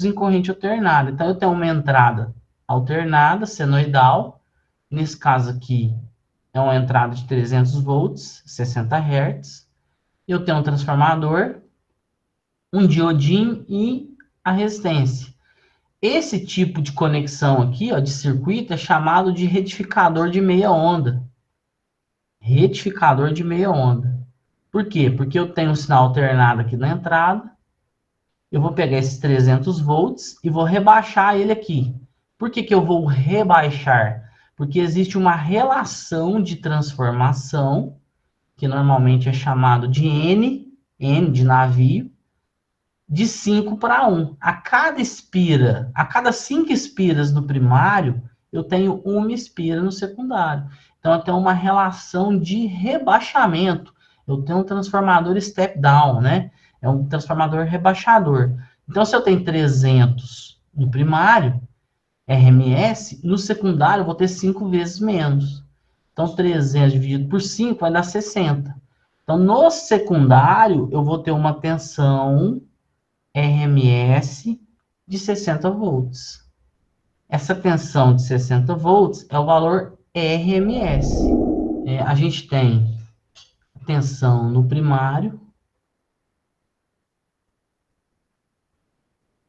volts em corrente alternada. Então, eu tenho uma entrada alternada, senoidal. Nesse caso aqui, é uma entrada de 300 volts, 60 Hz. Eu tenho um transformador, um diodinho e a resistência. Esse tipo de conexão aqui, ó, de circuito, é chamado de retificador de meia onda. Retificador de meia onda. Por quê? Porque eu tenho um sinal alternado aqui na entrada. Eu vou pegar esses 300 volts e vou rebaixar ele aqui. Por que que eu vou rebaixar? Porque existe uma relação de transformação, que normalmente é chamado de N de navio, de 5 para 1. A cada 5 espiras no primário, eu tenho uma espira no secundário. Então, eu tenho uma relação de rebaixamento. Eu tenho um transformador step down, né? É um transformador rebaixador. Então, se eu tenho 300 no primário, RMS, no secundário eu vou ter 5 vezes menos. Então, 300 dividido por 5 vai dar 60. Então, no secundário, eu vou ter uma tensão RMS de 60 volts. Essa tensão de 60 volts é o valor RMS. A gente tem tensão no primário,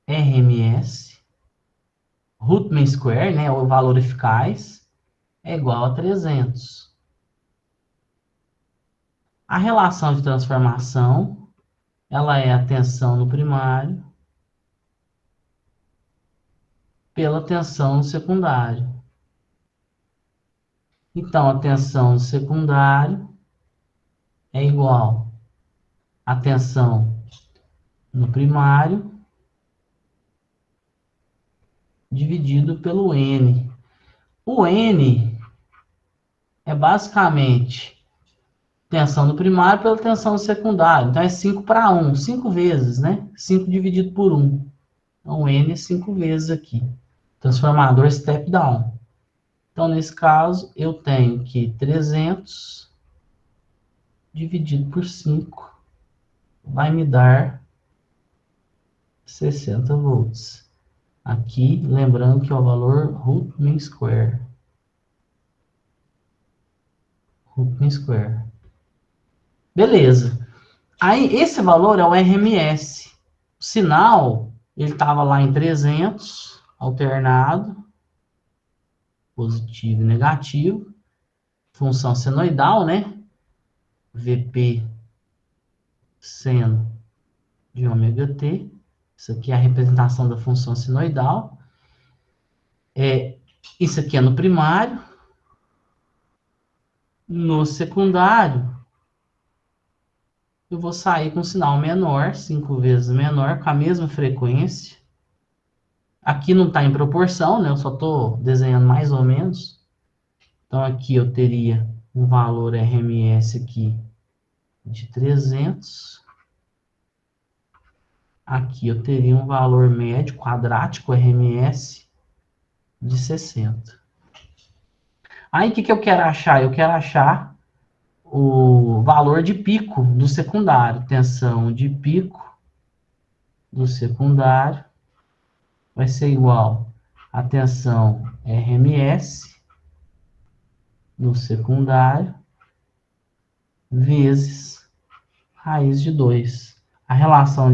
RMS, root mean square, né, o valor eficaz, é igual a 300. A relação de transformação, ela é a tensão no primário pela tensão no secundário. Então, a tensão no secundário é igual à tensão no primário dividido pelo N. O N é basicamente tensão no primário pela tensão no secundário. Então, é 5 para 1, 5 vezes, né? 5 dividido por 1. Então, o N é 5 vezes aqui. Transformador step down. Então, nesse caso, eu tenho que 300 dividido por 5 vai me dar 60 volts. Aqui, lembrando que é o valor root mean square. Root mean square. Beleza. Aí, esse valor é o RMS. O sinal, ele estava lá em 300, alternado, positivo e negativo. Função senoidal, né? VP seno de ômega t. Isso aqui é a representação da função senoidal. Isso aqui é no primário. No secundário, eu vou sair com um sinal menor, 5 vezes menor, com a mesma frequência. Aqui não está em proporção, né? Eu só estou desenhando mais ou menos. Então, aqui eu teria um valor RMS aqui de 300. Aqui eu teria um valor médio quadrático RMS de 60. Aí, o que eu quero achar? Eu quero achar o valor de pico do secundário. Tensão de pico do secundário vai ser igual a tensão RMS no secundário vezes raiz de 2. A relação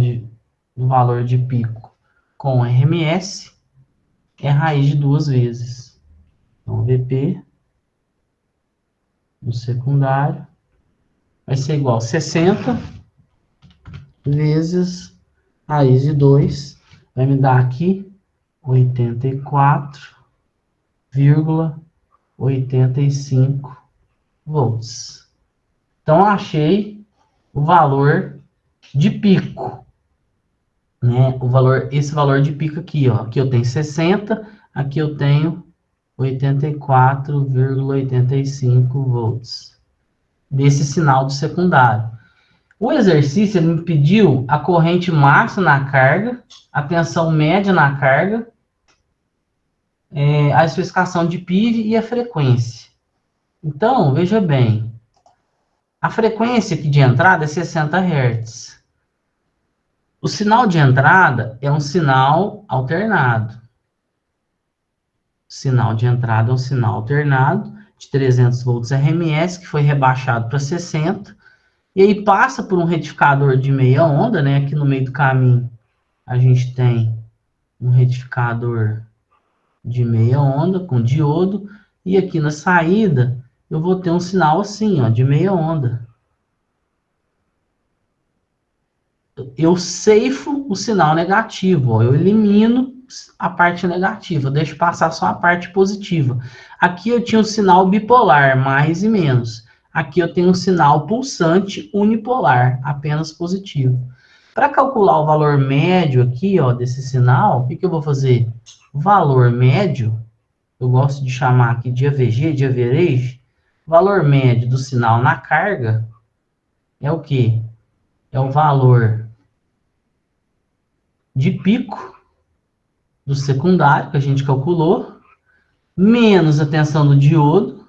do valor de pico com RMS é raiz de 2 vezes. Então, VP no secundário vai ser igual a 60 vezes raiz de 2. Vai me dar aqui 84,85 volts. Então, achei o valor de pico, né? Esse valor de pico aqui, ó. Aqui eu tenho 60, aqui eu tenho 84,85 volts. Desse sinal do secundário. O exercício ele me pediu a corrente máxima na carga, a tensão média na carga, a especificação de PIV e a frequência. Então, veja bem, a frequência aqui de entrada é 60 Hz. O sinal de entrada é um sinal alternado. O sinal de entrada é um sinal alternado de 300 volts RMS, que foi rebaixado para 60, e aí passa por um retificador de meia onda, né? Aqui no meio do caminho a gente tem um retificador de meia onda com diodo, e aqui na saída eu vou ter um sinal assim, ó, de meia onda. Eu ceifo o sinal negativo, ó, eu elimino a parte negativa, deixo passar só a parte positiva. Aqui eu tinha um sinal bipolar, mais e menos. Aqui eu tenho um sinal pulsante unipolar, apenas positivo. Para calcular o valor médio aqui, ó, desse sinal, o que eu vou fazer? O valor médio, eu gosto de chamar aqui de AVG, de average, o valor médio do sinal na carga é o quê? É o valor de pico do secundário, que a gente calculou, menos a tensão do diodo,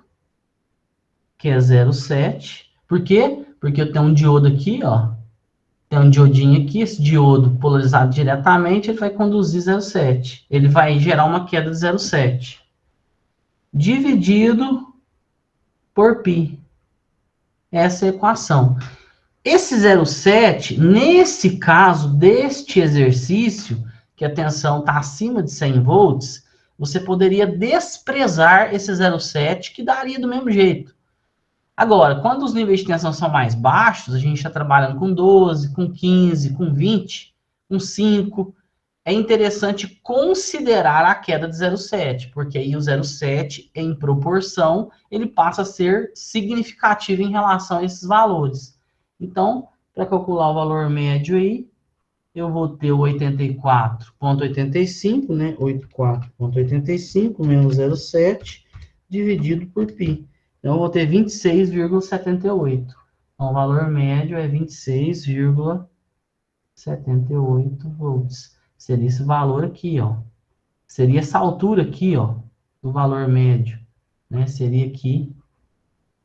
que é 0,7. Por quê? Porque eu tenho um diodo aqui, ó. Tem um diodinho aqui, esse diodo polarizado diretamente, ele vai conduzir 0,7. Ele vai gerar uma queda de 0,7. Dividido por π. Essa é a equação. Esse 0,7, nesse caso deste exercício, que a tensão está acima de 100 volts, você poderia desprezar esse 0,7, que daria do mesmo jeito. Agora, quando os níveis de tensão são mais baixos, a gente está trabalhando com 12, com 15, com 20, com 5, é interessante considerar a queda de 0,7, porque aí o 0,7, em proporção, ele passa a ser significativo em relação a esses valores. Então, para calcular o valor médio aí, eu vou ter o 84,85, né? 84,85 menos 0,7 dividido por π. Então, eu vou ter 26,78. Então, o valor médio é 26,78 volts. Seria esse valor aqui, ó. Seria essa altura aqui, ó, do valor médio, né? Seria aqui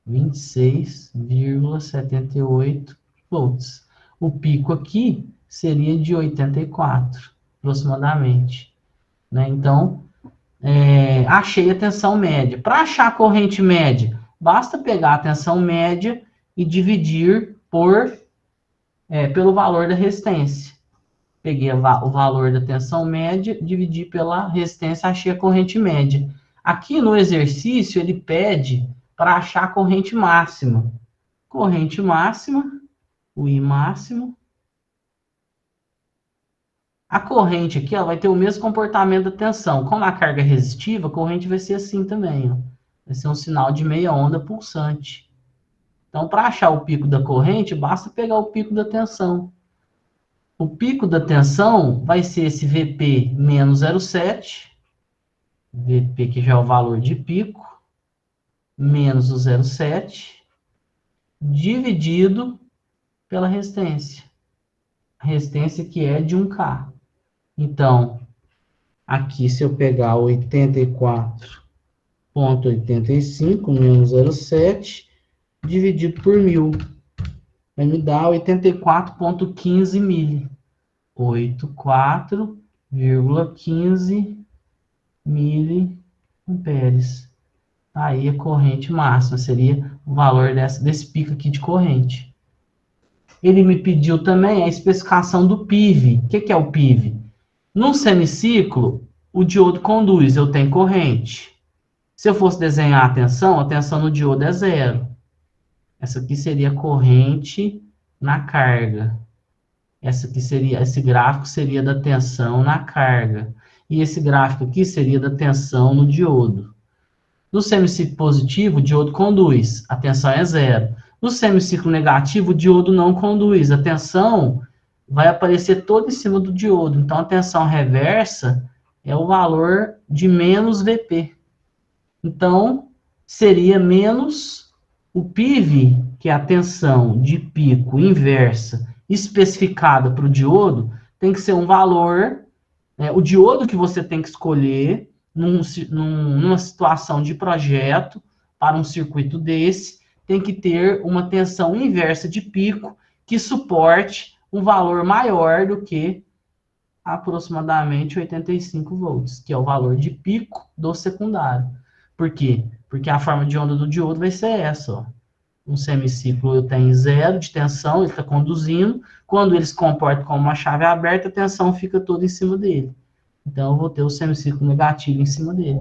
26,78 volts. O pico aqui seria de 84, aproximadamente, né? Então, achei a tensão média. Para achar a corrente média, basta pegar a tensão média e dividir pelo valor da resistência. Peguei o valor da tensão média, dividi pela resistência, achei a corrente média. Aqui no exercício, ele pede para achar a corrente máxima. Corrente máxima, o I máximo. A corrente aqui, ela vai ter o mesmo comportamento da tensão. Como a carga é resistiva, a corrente vai ser assim também, ó. Vai ser um sinal de meia onda pulsante. Então, para achar o pico da corrente, basta pegar o pico da tensão. O pico da tensão vai ser esse Vp menos 0,7, Vp que já é o valor de pico, menos o 0,7, dividido pela resistência. A resistência que é de 1K. Então, aqui se eu pegar 84,85 menos 0,7, dividido por 1000, vai me dar 84,15 mili. 84,15 miliamperes. Aí a corrente máxima seria o valor desse pico aqui de corrente. Ele me pediu também a especificação do PIV. O que é o PIV? Num semiciclo, o diodo conduz, eu tenho corrente. Se eu fosse desenhar a tensão no diodo é 0. Essa aqui seria a corrente na carga. Esse gráfico seria da tensão na carga. E esse gráfico aqui seria da tensão no diodo. No semiciclo positivo, o diodo conduz, a tensão é 0. No semiciclo negativo, o diodo não conduz, a tensão vai aparecer toda em cima do diodo. Então, a tensão reversa é o valor de menos Vp. Então, seria menos o PIV, que é a tensão de pico inversa especificada para o diodo, tem que ser um valor, o diodo que você tem que escolher numa situação de projeto para um circuito desse, tem que ter uma tensão inversa de pico que suporte um valor maior do que aproximadamente 85 volts, que é o valor de pico do secundário. Por quê? Porque a forma de onda do diodo vai ser essa, ó. Um semiciclo tem zero de tensão, ele está conduzindo. Quando ele se comporta como uma chave aberta, a tensão fica toda em cima dele. Então, eu vou ter o semiciclo negativo em cima dele.